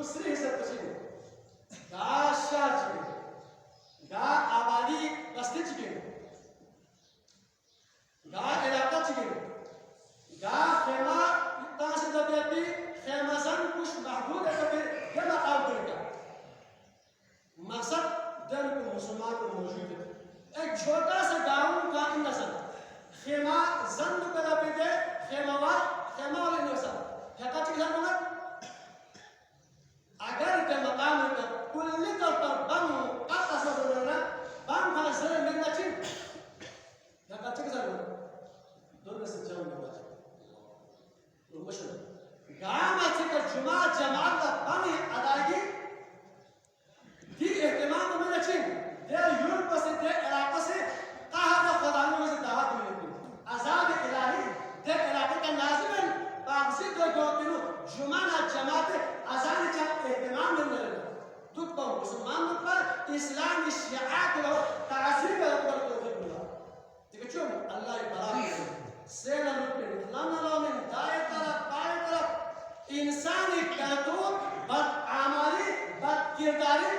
दूसरी हिस्सा पसीने गा शहर चिके गा आबादी बस्ती चिके गा इलाका चिके गा खेमा इतना से दबेती खेमा सन कुछ महदूद है तो ये मकाम करेगा मकसद दल को मुसलमान को मौजूद है एक छोटा सा गाँव का इंसान खेमा जंद करा पे दे खेमा वाले इंसान क्या चीज़ है ना अगर के मकाम का कुल्ली तौर पर बम का असर होना बम का असर में ना चिन क्या चीज़ है ना दोनों से जाऊँ ना बात मुश्किल गाँव में से का जुमा जमात का बम अदायगी की एहतमाम में ना चिन दे यूरोप से दे इलाक़ों से कहाँ का खुदानी में से दावत मिलती आज़ाद इलाही दे इलाक़े का नाज़िम बाक़ी तो जो तीनों जुमाना जमात अज़ान का एहतमाम नहीं मिलेगा तो कौन मुसलमान पर इस्लाम शियात लो ताज़ीम का ऊपर तो बोला देखो क्यों अल्लाह इबारत सेना रुपये लाना लामिन दाएं तरफ बाएं तरफ इंसानी करतूत बद आमाली बद किरदारी